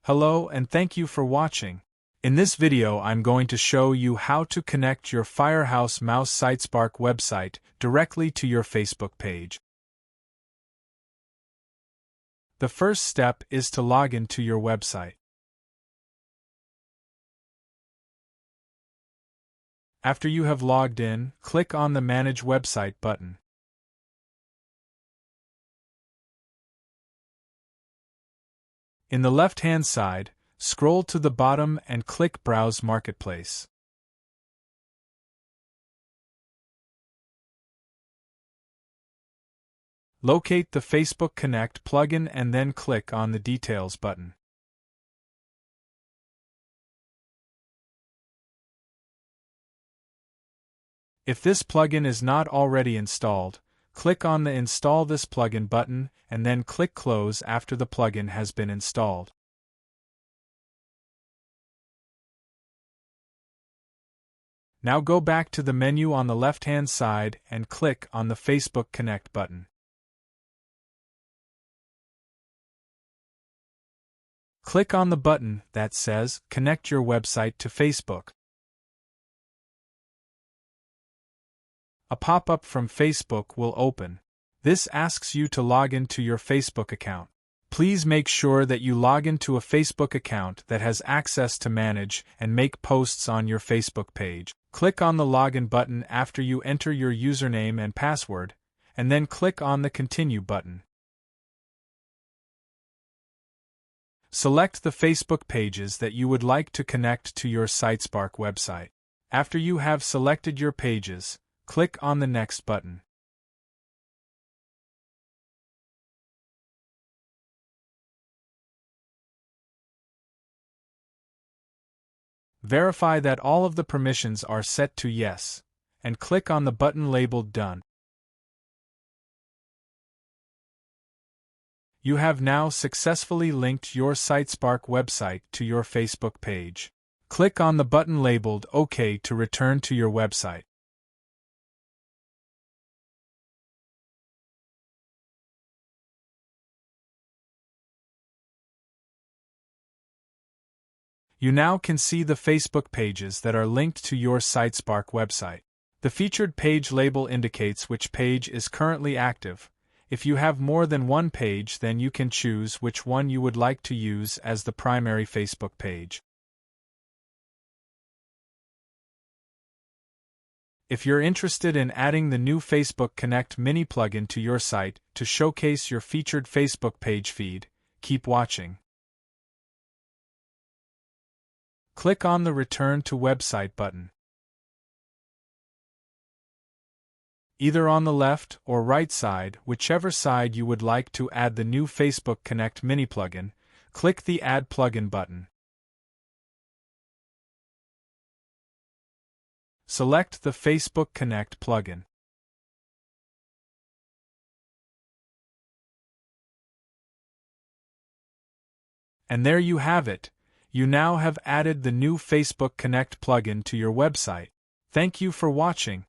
Hello and thank you for watching. In this video I'm going to show you how to connect your Firehouse Mouse Sitespark website directly to your Facebook page. The first step is to log into your website. After you have logged in, click on the Manage Website button. In the left-hand side, scroll to the bottom and click Browse Marketplace. Locate the Facebook Connect plugin and then click on the Details button. If this plugin is not already installed, click on the Install this plugin button and then click Close after the plugin has been installed. Now go back to the menu on the left-hand side and click on the Facebook Connect button. Click on the button that says Connect your website to Facebook. A pop-up from Facebook will open. This asks you to log into your Facebook account. Please make sure that you log into a Facebook account that has access to manage and make posts on your Facebook page. Click on the Login button after you enter your username and password, and then click on the Continue button. Select the Facebook pages that you would like to connect to your Sitespark website. After you have selected your pages, click on the Next button. Verify that all of the permissions are set to Yes, and click on the button labeled Done. You have now successfully linked your Sitespark website to your Facebook page. Click on the button labeled OK to return to your website. You now can see the Facebook pages that are linked to your Sitespark website. The featured page label indicates which page is currently active. If you have more than one page, then you can choose which one you would like to use as the primary Facebook page. If you're interested in adding the new Facebook Connect mini plugin to your site to showcase your featured Facebook page feed, keep watching. Click on the Return to Website button. Either on the left or right side, whichever side you would like to add the new Facebook Connect mini plugin, click the Add Plugin button. Select the Facebook Connect plugin. And there you have it. You now have added the new Facebook Connect plugin to your website. Thank you for watching.